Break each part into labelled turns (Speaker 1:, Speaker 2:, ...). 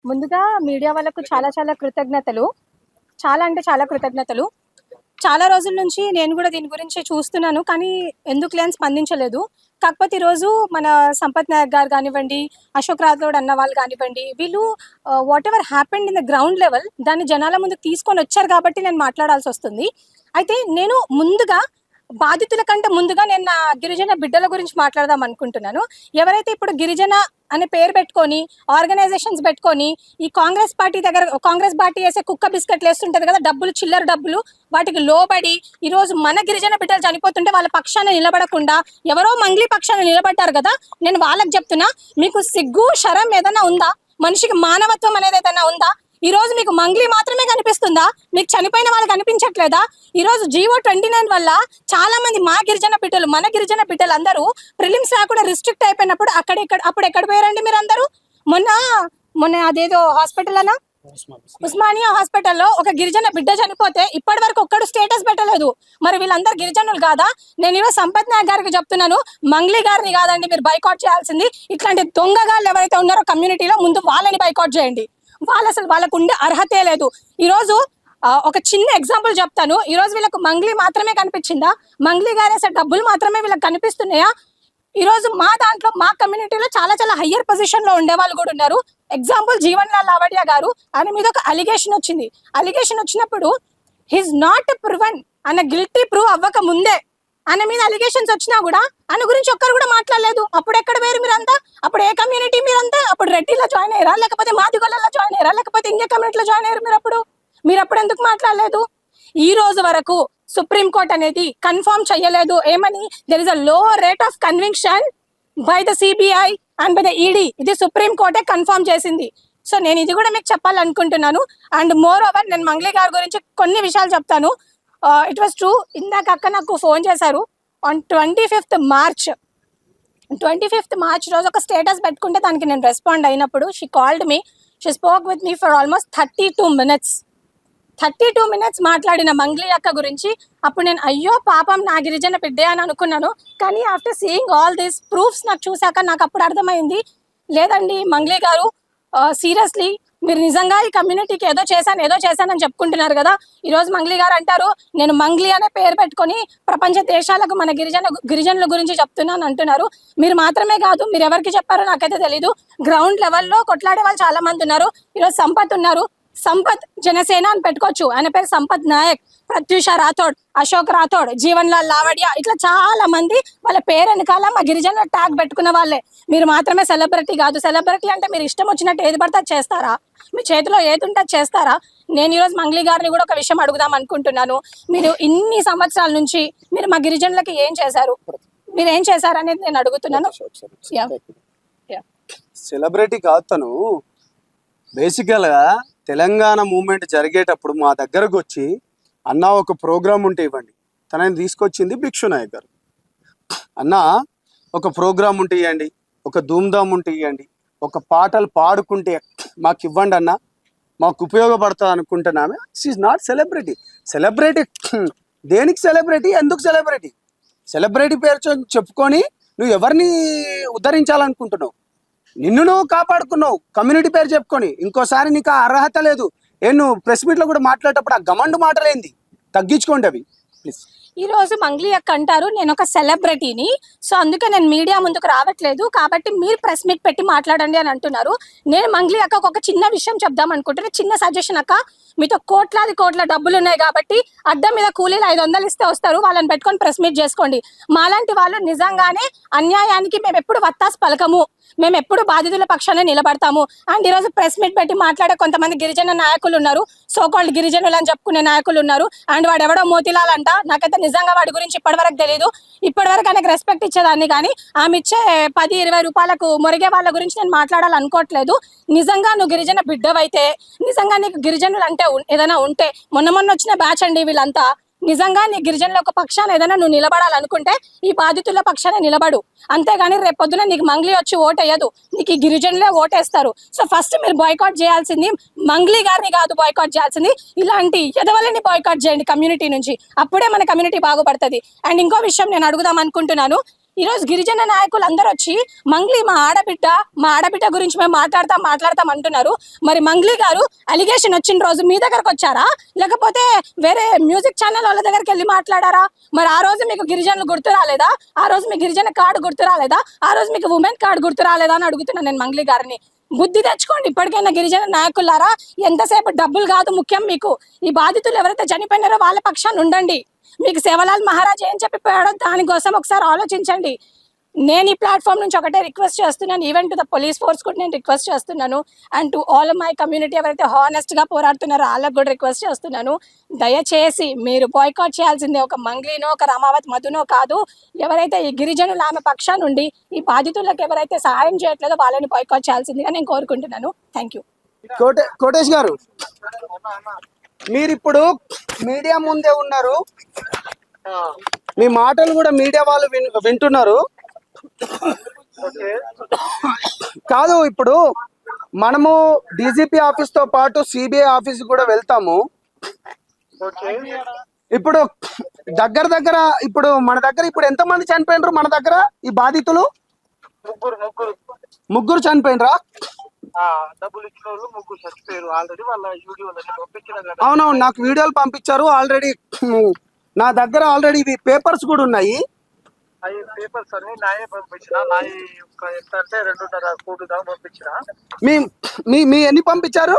Speaker 1: ముందుగా మీడియా వాళ్ళకు చాలా చాలా కృతజ్ఞతలు. చాలా అంటే చాలా కృతజ్ఞతలు. చాలా రోజుల నుంచి నేను కూడా దీని గురించి చూస్తున్నాను. కానీ ఎందుకులే అని స్పందించలేదు. కాకపోతే ఈరోజు మన సంపత్ నాయక్ గారు గానివ్వండి, అశోక్ రాథోడ్ అన్న వాళ్ళు గానివ్వండి, వీళ్ళు whatever happened in the ground level దాన్ని జనాల ముందుకు తీసుకొనొచ్చారు కాబట్టి నేను మాట్లాడాల్సొస్తుంది. అయితే నేను ముందుగా బాధితుల కంటే ముందుగా నేను నా గిరిజన బిడ్డల గురించి మాట్లాడదాం అనుకుంటున్నాను. ఎవరైతే ఇప్పుడు గిరిజన అనే పేరు పెట్టుకొని, ఆర్గనైజేషన్స్ పెట్టుకొని, ఈ కాంగ్రెస్ పార్టీ దగ్గర కాంగ్రెస్ పార్టీ వేసే కుక్క బిస్కెట్లు వేస్తుంటది కదా, డబ్బులు చిల్లర డబ్బులు, వాటికి లోబడి ఈరోజు మన గిరిజన బిడ్డలు చనిపోతుంటే వాళ్ళ పక్షాన నిలబడకుండా ఎవరో మంగ్లీ పక్షాన నిలబడ్డారు కదా. నేను వాళ్ళకి చెప్తున్నా, మీకు సిగ్గు శరం ఏదైనా ఉందా? మనిషికి మానవత్వం అనేది ఏదైనా ఉందా? ఈ రోజు మీకు మంగ్లీ మాత్రమే కనిపిస్తుందా? మీకు చనిపోయిన వాళ్ళు కనిపించట్లేదా? ఈ రోజు జీవో 29 వల్ల చాలా మంది మా గిరిజన బిడ్డలు, మన గిరిజన బిడ్డలు అందరూ ప్రిలిమ్స్ రాకుండా రిస్ట్రిక్ట్ అయిపోయినప్పుడు అప్పుడు ఎక్కడ పోయారండి మీరు అందరూ? మొన్న అదేదో హాస్పిటల్ అన్నా, ఉస్మానియా హాస్పిటల్లో ఒక గిరిజన బిడ్డ చనిపోతే ఇప్పటి వరకు ఒక్కడు స్టేటస్ పెట్టలేదు. మరి వీళ్ళందరూ గిరిజనులు కాదా? నేను ఈరోజు సంపత్ నాయక్ గారికి చెప్తున్నాను, మంగ్లీ గారిని కాదండి మీరు బైకాట్ చేయాల్సింది. ఇట్లాంటి దొంగగాళ్ళు ఎవరైతే ఉన్నారో కమ్యూనిటీలో ముందు వాళ్ళని బైకాట్ చేయండి. వాళ్ళకు ఉండే అర్హతే లేదు. ఈరోజు ఒక చిన్న ఎగ్జాంపుల్ చెప్తాను. ఈరోజు వీళ్ళకు మంగ్లీ మాత్రమే కనిపించిందా? మంగ్లీ గారేసే డబ్బులు మాత్రమే వీళ్ళకి కనిపిస్తున్నాయా? ఈరోజు మా దాంట్లో మా కమ్యూనిటీలో చాలా చాలా హయ్యర్ పొజిషన్ లో ఉండే వాళ్ళు కూడా ఉన్నారు. ఎగ్జాంపుల్ జీవన్ లాల్ లావడియా గారు, ఆయన మీద ఒక అలిగేషన్ వచ్చింది. అలిగేషన్ వచ్చినప్పుడు హీస్ నాట్ ప్రూవెన్ అన్న గిల్టీ ప్రూవ్ అవ్వక ముందే ఆయన మీద అలిగేషన్స్ వచ్చినా కూడా ఆయన గురించి ఒక్కరు కూడా మాట్లాడలేదు. అప్పుడు ఎక్కడ వేరు మీరంతా? అప్పుడు ఏ కమ్యూనిటీ మీరంతా? అప్పుడు రెడ్డిలో జాయిన్ అయ్యారా, లేకపోతే మాదిగొల్లలో జాయిన్ అయ్యారా, లేకపోతే ఇంకే కమ్యూనిటీలో జాయిన్ అయ్యారు మీరు అప్పుడు ఎందుకు మాట్లాడలేదు? ఈ రోజు వరకు సుప్రీంకోర్టు అనేది కన్ఫర్మ్ చేయలేదు ఏమని, దెర్ ఇస్ అ లో rate of conviction by the CBI and by the ED. ఇది సుప్రీంకోర్టే కన్ఫర్మ్ చేసింది. సో నేను ఇది కూడా మీకు చెప్పాలనుకుంటున్నాను. అండ్ మోర్ ఓవర్ నేను మంగ్లీ గారి గురించి కొన్ని విషయాలు చెప్తాను. It was true. ఇందాక అక్క నాకు ఫోన్ చేశారు ఆన్ 25th మార్చ్ రోజు ఒక స్టేటస్ పెట్టుకుంటే దానికి నేను రెస్పాండ్ అయినప్పుడు she called me, she spoke with me for almost 32 minutes మాట్లాడిన మంగ్లీ అక్క గురించి అప్పుడు నేను అయ్యో పాపం నా గిరిజన బిడ్డే అని అనుకున్నాను. కానీ after seeing all these proofs నాకు చూసాక నాకు అప్పుడు అర్థమైంది, లేదండి మంగ్లీ గారు, సీరియస్లీ మీరు నిజంగా ఈ కమ్యూనిటీకి ఏదో చేశానని చెప్పుకుంటున్నారు కదా. ఈరోజు మంగ్లీ గారు అంటారు నేను మంగ్లీ అనే పేరు పెట్టుకొని ప్రపంచ దేశాలకు మన గిరిజనుల గురించి చెప్తున్నాను అంటున్నారు. మీరు మాత్రమే కాదు, మీరు ఎవరికి చెప్పారో నాకైతే తెలీదు. గ్రౌండ్ లెవెల్లో కొట్లాడే వాళ్ళు చాలా మంది ఉన్నారు. ఈరోజు సంపత్ ఉన్నారు, సంపత్ జనసేన అని పెట్టుకోవచ్చు, ఆయన పేరు సంపత్ నాయక్, ప్రత్యూష రాథోడ్, అశోక్ రాథోడ్, జీవన్ లాల్ లావడియా, ఇట్లా చాలా మంది వాళ్ళ పేరు వెనకాల మా గిరిజనుల ట్యాగ్ పెట్టుకున్న వాళ్ళే. మీరు మాత్రమే సెలబ్రిటీ కాదు. సెలబ్రిటీ అంటే మీరు ఇష్టం వచ్చినట్టు ఏది పడితే అది చేస్తారా? మీ చేతిలో ఏది ఉంటే అది చేస్తారా? నేను ఈరోజు మంగ్లీ గారిని కూడా ఒక విషయం అడుగుదాం అనుకుంటున్నాను. మీరు ఇన్ని సంవత్సరాల నుంచి మీరు మా గిరిజనులకి ఏం చేశారు, మీరు ఏం చేశారు అనేది నేను అడుగుతున్నాను.
Speaker 2: సెలబ్రిటీ కాదు తను. బేసికల్గా తెలంగాణ మూమెంట్ జరిగేటప్పుడు మా దగ్గరకు వచ్చి అన్న ఒక ప్రోగ్రామ్ ఉంటే ఇవ్వండి, తనని తీసుకొచ్చింది భిక్షు నాయక్ గారు. అన్న ఒక ప్రోగ్రామ్ ఉంటే ఇవ్వండి, ఒక ధూమ్ధామ్ ఉంటే ఇవ్వండి, ఒక పాటలు పాడుకుంటే మాకు ఇవ్వండి అన్న, మాకు ఉపయోగపడుతుంది అనుకుంటున్నామే. She not celebrity. సెలబ్రిటీ దేనికి సెలబ్రిటీ? ఎందుకు సెలబ్రిటీ? సెలబ్రిటీ పేరు చెప్పుకొని నువ్వు ఎవరిని ఉద్ధరించాలనుకుంటున్నావు? నిన్ను నువ్వు కాపాడుకున్నావు కమ్యూనిటీ పేరు చెప్పుకొని. ఇంకోసారి నీకు ఆ అర్హత లేదు. నువ్వు ప్రెస్ మీట్లో కూడా మాట్లాడేటప్పుడు ఆ గమండు మాటలేంది? తగ్గించుకోండి అవి ప్లీజ్.
Speaker 1: ఈ రోజు మంగ్లీ అక్క అంటారు నేను ఒక సెలబ్రిటీని, సో అందుకే నేను మీడియా ముందుకు రావట్లేదు, కాబట్టి మీరు ప్రెస్ మీట్ పెట్టి మాట్లాడండి అని అంటున్నారు. నేను మంగ్లీ అక్క ఒక చిన్న విషయం చెప్దాం అనుకుంటున్నా, చిన్న సజెషన్ అక్క. మీతో కోట్ల డబ్బులు ఉన్నాయి కాబట్టి అడ్డం మీద కూలీలు 500 ఇస్తే వస్తారు, వాళ్ళని పెట్టుకొని ప్రెస్ మీట్ చేసుకోండి. మాలాంటి వాళ్ళు నిజంగానే అన్యాయానికి మేము ఎప్పుడు వత్తాసు పలకము, మేము ఎప్పుడు బాధితుల పక్షాన నిలబడతాము. అండ్ ఈరోజు ప్రెస్ మీట్ పెట్టి మాట్లాడే కొంతమంది గిరిజన నాయకులు ఉన్నారు, సోకాల్డ్ గిరిజనులు అని చెప్పుకునే నాయకులు ఉన్నారు. అండ్ వాడు ఎవడో మోతిలాల్ అంట, నాకైతే నిజంగా వాడి గురించి ఇప్పటివరకు తెలియదు. ఇప్పటివరకు ఆయనకు రెస్పెక్ట్ ఇచ్చేదాన్ని, కానీ ఆమె ఇచ్చే 10-20 రూపాయలకు మొరిగే వాళ్ళ గురించి నేను మాట్లాడాలనుకోవట్లేదు. నిజంగా నువ్వు గిరిజన బిడ్డవైతే, నిజంగా నీకు గిరిజనులు అంటే ఏదైనా ఉంటే, మొన్న వచ్చిన బ్యాచ్ అండి వీళ్ళంతా, నిజంగా నీ గిరిజనుల ఒక పక్షాన ఏదైనా నువ్వు నిలబడాలనుకుంటే ఈ బాధితుల పక్షాన నిలబడు. అంతేగాని రేపొద్దున నీకు మంగ్లీ వచ్చి ఓటేయదు, నీకు ఈ గిరిజనులే ఓటేస్తారు. సో ఫస్ట్ మీరు బాయ్కాట్ చేయాల్సింది మంగ్లీ గారిని కాదు, బాయ్కాట్ చేయాల్సింది ఇలాంటి ఎదవలని బాయ్కాట్ చేయండి కమ్యూనిటీ నుంచి. అప్పుడే మన కమ్యూనిటీ బాగుపడుతుంది. అండ్ ఇంకో విషయం నేను అడుగుదాం అనుకుంటున్నాను. ఈరోజు గిరిజన నాయకులు అందరూ వచ్చి మంగ్లీ మా ఆడబిడ్డ గురించి మేము మాట్లాడతాం అంటున్నారు. మరి మంగ్లీ గారు అలిగేషన్ వచ్చిన రోజు మీ దగ్గరకు వచ్చారా, లేకపోతే వేరే మ్యూజిక్ ఛానల్ వాళ్ళ దగ్గరికి వెళ్ళి మాట్లాడారా? మరి ఆ రోజు మీకు గిరిజనులు గుర్తు రాలేదా? ఆ రోజు మీ గిరిజన కార్డు గుర్తు రాలేదా? ఆ రోజు మీకు ఉమెన్ కార్డు గుర్తు రాలేదా అని అడుగుతున్నాను నేను మంగ్లీ గారిని. బుద్ధి తెచ్చుకోండి ఇప్పటికైనా గిరిజన నాయకులారా. ఎంతసేపు డబ్బులు కాదు ముఖ్యం మీకు. ఈ బాధితులు ఎవరైతే చనిపోయినారో వాళ్ళ పక్షాన్ని ఉండండి. మీకు సేవలాల్ మహారాజ్ ఏం చెప్పిపోయాడో దానికోసం ఒకసారి ఆలోచించండి. నేను ఈ ప్లాట్ఫామ్ నుంచి ఒకటే రిక్వెస్ట్ చేస్తున్నాను, even to the police force కూడా నేను రిక్వెస్ట్ చేస్తున్నాను, and to all my community ఎవరైతే హానెస్ట్గా పోరాడుతున్నారో వాళ్ళకు కూడా రిక్వెస్ట్ చేస్తున్నాను. దయచేసి మీరు బాయ్కాట్ చేయాల్సిందే ఒక మంగ్లీనో ఒక రామావత్ మధునో కాదు. ఎవరైతే ఈ గిరిజనులు ఆమె పక్షాన నుండి ఈ బాధితులకు ఎవరైతే సహాయం చేయట్లేదో వాళ్ళని బాయ్కాట్ చేయాల్సిందిగా నేను కోరుకుంటున్నాను. Thank you.
Speaker 2: కోటేష్ గారు, మీరు ఇప్పుడు మీడియా ముందే ఉన్నారు, మీ మాటలు కూడా మీడియా వాళ్ళు వింటున్నారు. కాదు, ఇప్పుడు మనము డీజీపీ ఆఫీస్ తో పాటు సిబిఐ ఆఫీస్ కూడా వెళ్తాము. ఇప్పుడు దగ్గర ఇప్పుడు మన దగ్గర ఇప్పుడు ఎంత మంది చనిపోయినరు? మన దగ్గర ఈ బాధితులు ముగ్గురు చనిపోయినరా?
Speaker 3: డబ్బులు ఇచ్చిన వాళ్ళు ముగ్గురు చచ్చిపోయారు ఆల్రెడీ. వాళ్ళ వీడియోలు పంపించిన.
Speaker 2: అవునవును, నాకు వీడియోలు పంపించారు ఆల్రెడీ. నా దగ్గర ఆల్రెడీ ఇవి పేపర్స్ కూడా ఉన్నాయి.
Speaker 3: అవి పేపర్స్ అన్ని నాయే పంపించిన. నాయ ఎంత అంటే 2.5 కోట్లు దాకా పంపించిన.
Speaker 2: మీ ఎన్ని పంపించారు?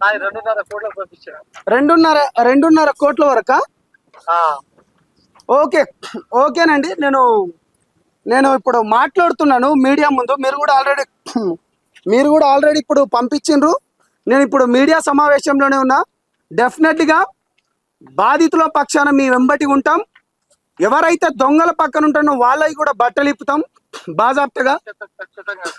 Speaker 3: నాయ 2.5 కోట్లకు పంపించిన.
Speaker 2: 2.5 కోట్ల వరకా? ఓకేనండి. నేను ఇప్పుడు మాట్లాడుతున్నాను మీడియా ముందు. మీరు కూడా ఆల్రెడీ ఇప్పుడు పంపించిండ్రు. నేను ఇప్పుడు మీడియా సమావేశంలోనే ఉన్నా. డెఫినెట్గా బాధితుల పక్షాన మీ వెంబటి ఉంటాం. ఎవరైతే దొంగల పక్కన ఉంటానో వాళ్ళవి కూడా బట్టలు ఇప్పుతాం బాజాప్తగా.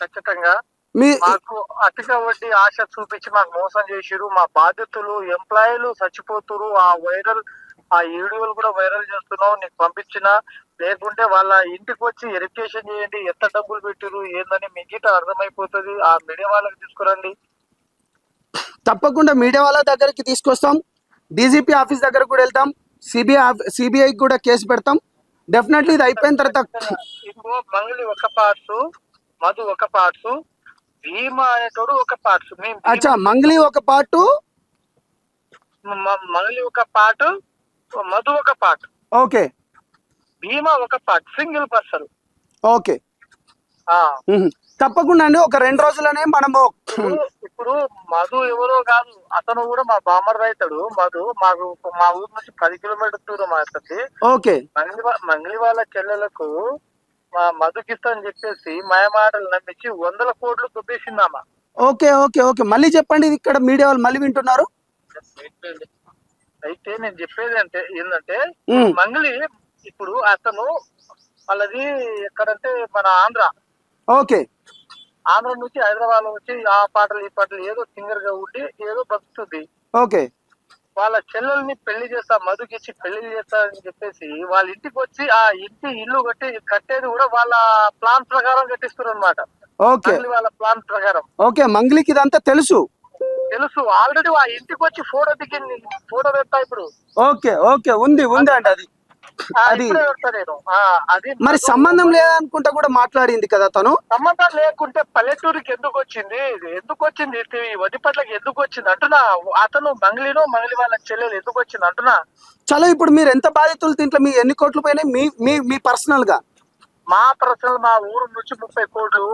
Speaker 3: ఖచ్చితంగా మాకు అతిగా వడ్డీ ఆశ చూపించి మాకు మోసం చేసిరు. మా బాధితులు ఎంప్లాయీలు చచ్చిపోతురు. ఆ వీడియోలు కూడా వైరల్ చేస్తున్నావు, నీకు పంపించిన. లేకుంటే వాళ్ళ ఇంటికి వచ్చి వెరిఫికేషన్ చేయండి, ఎంత డబ్బులు పెట్టిరు ఏందని మీకు అర్థమైపోతుంది. ఆ మీడియా వాళ్ళకి తీసుకురండి.
Speaker 2: తప్పకుండా మీడియా వాళ్ళ దగ్గరికి తీసుకొస్తాం. డీజీపీ ఆఫీస్ దగ్గర కూడా వెళ్తాం. సిబిఐకి కూడా కేసు పెడతాం. డెఫినెట్లీ ఇది అయిపోయిన తర్వాత
Speaker 3: ఇప్పుడు మంగళి ఒక పార్ట్స్, మధు ఒక పార్ట్స్, భీమా అనేటోడు ఒక పార్ట్స్.
Speaker 2: అచ్చా, మంగళి ఒక పార్ట్,
Speaker 3: మంగళి ఒక పార్ట్, మధు ఒక పార్ట్.
Speaker 2: ఓకే.
Speaker 3: భీమా ఒక పార్ట్, సింగిల్ పర్సన్.
Speaker 2: ఓకే, తప్పకుండా అండి. ఒక 2 రోజులనే మనము.
Speaker 3: ఇప్పుడు మధు ఎవరో కాదు, అతను కూడా మా బామర్ రైతాడు. మధు మా ఊరు నుంచి 10 కిలోమీటర్ దూరం అవుతుంది.
Speaker 2: ఓకే.
Speaker 3: మంగళి వాళ్ళ చెల్లెలకు మా మధుకిస్తా అని చెప్పేసి మాయమాటలు నమ్మించి 100 కోట్లు దుబ్బేసిందామా.
Speaker 2: ఓకే. మళ్ళీ చెప్పండి, ఇది ఇక్కడ మీడియా వాళ్ళు మళ్ళీ వింటున్నారు.
Speaker 3: అయితే నేను చెప్పేది ఏంటంటే మంగళి ఇప్పుడు అతను వాళ్ళది ఎక్కడంటే మన ఆంధ్ర.
Speaker 2: ఓకే.
Speaker 3: ఆంధ్ర నుంచి హైదరాబాద్ వచ్చి ఆ పాటలు ఈ పాటలు ఏదో సింగర్ గా ఉండి ఏదో బతుకుతుంది.
Speaker 2: ఓకే.
Speaker 3: వాళ్ళ చెల్లెల్ని పెళ్లి చేస్తా, మధుకి ఇచ్చి పెళ్లి చేస్తా అని చెప్పేసి వాళ్ళ ఇంటికి వచ్చి ఆ ఇల్లు కట్టేది కూడా వాళ్ళ ప్లాన్ ప్రకారం కట్టిస్తారు అనమాట.
Speaker 2: ఓకే.
Speaker 3: వాళ్ళ ప్లాన్ ప్రకారం.
Speaker 2: ఓకే, మంగళికి ఇదంతా తెలుసు.
Speaker 3: ఆల్రెడీ ఆ ఇంటికి వచ్చి ఫోటో దిగింది. ఫోటో పెడతా ఇప్పుడు.
Speaker 2: ఓకే. ఉంది అండి. అది మరి సంబంధం లేదనుకుంటా కూడా మాట్లాడింది కదా తను.
Speaker 3: సంబంధం లేకుంటే పల్లెటూరికి ఎందుకు వచ్చింది వదిపట్లకి ఎందుకు వచ్చింది అంటున్నా. అతను మంగళి వాళ్ళ చెల్లెలు ఎందుకు వచ్చింది అంటున్నా.
Speaker 2: చలో, ఇప్పుడు మీరు ఎంత బాధితులు దీంట్లో మీ ఎన్ని కోట్లు పోయినాయి మీ పర్సనల్ గా?
Speaker 3: మా ఊరు నుంచి 30 కోట్లు.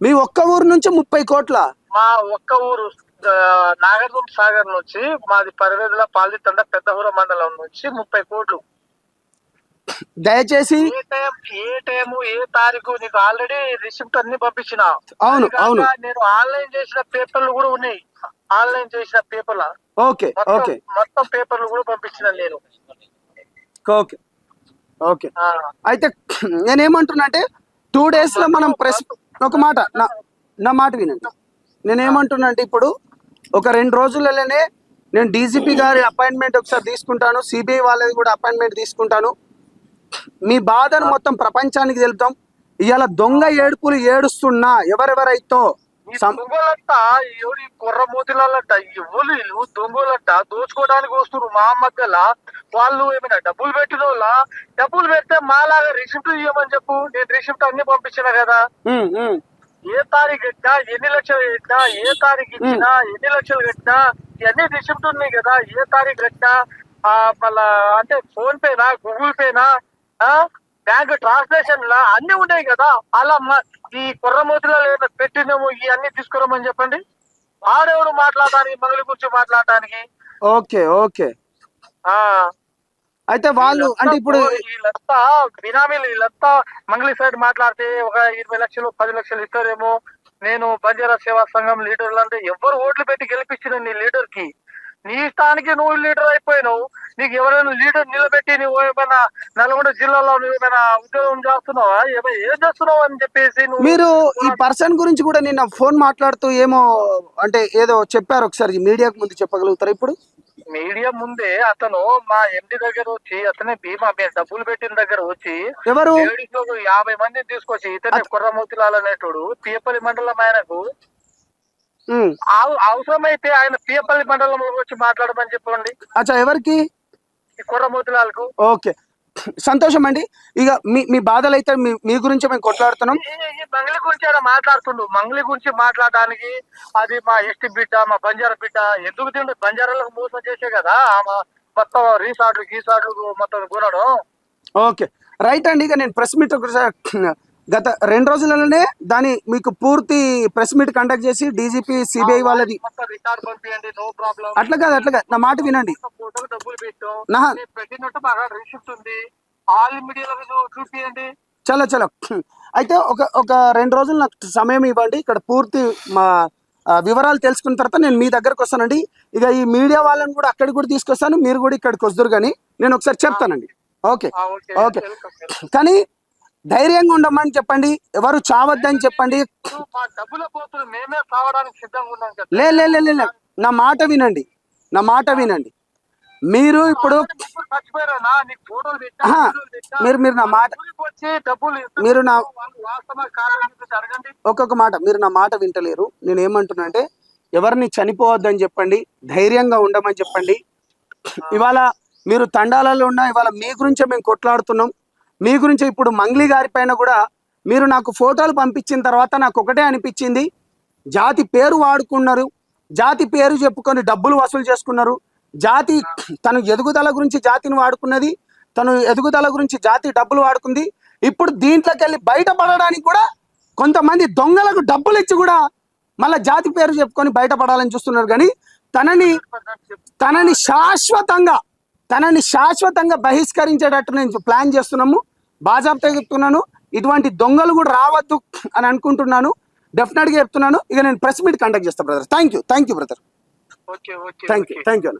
Speaker 2: మీ ఒక్క ఊరు నుంచి 30 కోట్ల?
Speaker 3: మా ఒక్క ఊరు నాగార్జున సాగర్ నుంచి, మాది పరివేదుల పాల్దితండ పెద్దహూర మండలం నుంచి 30 కోట్లు.
Speaker 2: దయచేసి
Speaker 3: ఏ టైము ఏ తారీఖు నీకు ఆల్రెడీ రిసిప్ట్ అన్ని పంపించిన.
Speaker 2: అవును.
Speaker 3: నేను ఆన్లైన్ చేసిన పేపర్లు కూడా ఉన్నాయి. ఆన్లైన్ చేసిన పేపర్ల
Speaker 2: ఓకే.
Speaker 3: మొత్తం పేపర్లు కూడా పంపించిన నేను.
Speaker 2: ఓకే. అయితే నేనేమంటున్నా అంటే 2 days లో మనం ఒక మాట, నా మాట వినండి. నేనేమంటున్నా అంటే ఇప్పుడు ఒక 2 రోజులలోనే నేను డీజీపీ గారి అపాయింట్మెంట్ ఒకసారి తీసుకుంటాను, సిబిఐ వాళ్ళది కూడా అపాయింట్మెంట్ తీసుకుంటాను. మీ బాధను మొత్తం ప్రపంచానికి తెలుపుతాం. ఇవాళ దొంగ ఏడుపులు ఏడుస్తున్నా ఎవరెవరైతో
Speaker 3: ఈ దొంగలంట ఎవరి కుర్ర మూతిలంట ఎవరు వీళ్ళు దొంగలంట దోచుకోవడానికి వస్తున్నారు మా మధ్యలో. వాళ్ళు ఏమైనా డబ్బులు పెట్టిన వాళ్ళ? డబ్బులు పెడితే మాలాగా రిసిప్ట్ ఇవ్వమని చెప్పు, నేను రిసిప్ట్ అన్ని పంపించిన కదా. ఏ తారీఖు కట్టినా, ఎన్ని లక్షలు కట్టినా, ఏ తారీఖు ఇచ్చినా, ఎన్ని లక్షలు కట్టినా ఇవన్నీ రిసిప్ట్ ఉన్నాయి కదా. ఏ తారీఖు కట్టినా మళ్ళా అంటే ఫోన్ పేనా, గూగుల్ పేనా, బ్యాంక్ ట్రాన్స్లేషన్ లా అన్ని ఉన్నాయి కదా. అలా ఈ కుర్రమూతిలో లేదా పెట్టినాము ఇవన్నీ తీసుకురమని చెప్పండి. వాడెవడు మాట్లాడడానికి, మంగళి గురించి మాట్లాడటానికి?
Speaker 2: Okay okay. అయితే వాళ్ళు అంటే ఇప్పుడు
Speaker 3: వీళ్ళంతా బినామీలు, వీళ్ళంతా మంగళి సైడ్ మాట్లాడితే ఒక 20 లక్షలు 10 లక్షలు ఇస్తారేమో. నేను బంజారా సేవా సంఘం లీడర్లు అంటే ఎవరు ఓట్లు పెట్టి గెలిపించిన నీ లీడర్ కి, నీ స్థానికి నువ్వు లీడర్ అయిపోయినావు. నీకు ఎవరైనా లీడర్ నిలబెట్టి నువ్వు ఏమైనా నల్గొండ జిల్లాలో నువ్వు ఏమైనా ఉద్యోగం చేస్తున్నావా, ఏం చేస్తున్నావు అని చెప్పేసి
Speaker 2: మీరు ఈ పర్సన్ గురించి కూడా నిన్న ఫోన్ మాట్లాడుతూ ఏమో అంటే ఏదో చెప్పారు, ఒకసారి మీడియాకు ముందు చెప్పగలుగుతారు? ఇప్పుడు
Speaker 3: మీడియా ముందే అతను మా ఎండి దగ్గర వచ్చి, అతనే బీమా డబ్బులు పెట్టిన దగ్గర వచ్చి
Speaker 2: ఎవరు
Speaker 3: 50 మందిని తీసుకొచ్చి, ఇతనే కుర్రమూతిలాల్ అనేటోడు పీపల్లి మండలం ఆయనకు అవసరమైతే ఆయన పీపల్లి మండలంలో వచ్చి మాట్లాడమని చెప్పండి.
Speaker 2: అచ్చా, ఎవరికి?
Speaker 3: కుర్రమూతిలాల్ కు.
Speaker 2: ఓకే, సంతోషం అండి. ఇక మీ బాధలు అయితే మీ గురించి మేము కొట్లాడుతున్నాం.
Speaker 3: మంగళి గురించి ఆయన మాట్లాడుతుండు. మంగళి గురించి మాట్లాడడానికి అది మా ఎస్టీ బిడ్డ, మా బంజారా బిడ్డ. ఎందుకు తిండు? బంజారాలకు మోసం చేసే కదా మొత్తం రీసార్ట్లు గీసార్ట్లు మొత్తం కొనడం.
Speaker 2: ఓకే రైట్ అండి. ఇక నేను ప్రెస్ మీట్ గత 2 రోజులలోనే దాని మీకు పూర్తి ప్రెస్ మీట్ కండక్ట్ చేసి డీజీపీ సిబిఐ వాళ్ళది అట్లా కాదు నా మాట వినండి.
Speaker 3: డబ్బులు పెట్టినట్టు బాగా రిసిప్ట్ ఉంది, ఆల్ మీడియాలో చూపియండి.
Speaker 2: చలో అయితే ఒక 2 రోజులు నాకు సమయం ఇవ్వండి. ఇక్కడ పూర్తి మా వివరాలు తెలుసుకున్న తర్వాత నేను మీ దగ్గరకు వస్తానండి. ఇక ఈ మీడియా వాళ్ళని కూడా అక్కడికి కూడా తీసుకొస్తాను, మీరు కూడా ఇక్కడికి వద్దరు కానీ నేను ఒకసారి చెప్తానండి. ఓకే ఓకే, కానీ ధైర్యంగా ఉండమని చెప్పండి, ఎవరు చావద్దని చెప్పండి. లే నా మాట వినండి, మీరు ఇప్పుడు మీరు నా మాట ఒక్కొక్క మాట మీరు నా మాట వింటలేరు. నేను ఏమంటున్నా అంటే ఎవరిని చనిపోవద్దని చెప్పండి, ధైర్యంగా ఉండమని చెప్పండి. ఇవాళ మీరు తండాలలో ఉన్నా ఇవాళ మీ గురించే మేము కొట్లాడుతున్నాం. మీ గురించి ఇప్పుడు మంగ్లీ గారి పైన కూడా మీరు నాకు ఫోటోలు పంపించిన తర్వాత నాకు ఒకటే అనిపించింది, జాతి పేరు వాడుకున్నారు, జాతి పేరు చెప్పుకొని డబ్బులు వసూలు చేసుకున్నారు. జాతి తను ఎదుగుదల గురించి జాతిని వాడుకున్నది, తను ఎదుగుదల గురించి జాతి డబ్బులు వాడుకుంది. ఇప్పుడు దీంట్లోకి వెళ్ళి బయటపడడానికి కూడా కొంతమంది దొంగలకు డబ్బులు ఇచ్చి కూడా మళ్ళీ జాతి పేరు చెప్పుకొని బయటపడాలని చూస్తున్నారు. కానీ తనని శాశ్వతంగా బహిష్కరించేటట్టు నేను ప్లాన్ చేస్తున్నాము. బాజాబ్తా చెప్తున్నాను, ఇటువంటి దొంగలు కూడా రావద్దు అని అనుకుంటున్నాను. డెఫినెట్గా చెప్తున్నాను. ఇక నేను ప్రెస్ మీట్ కండక్ట్ చేస్తాను brother. Thank you brother. Thank you అన్న.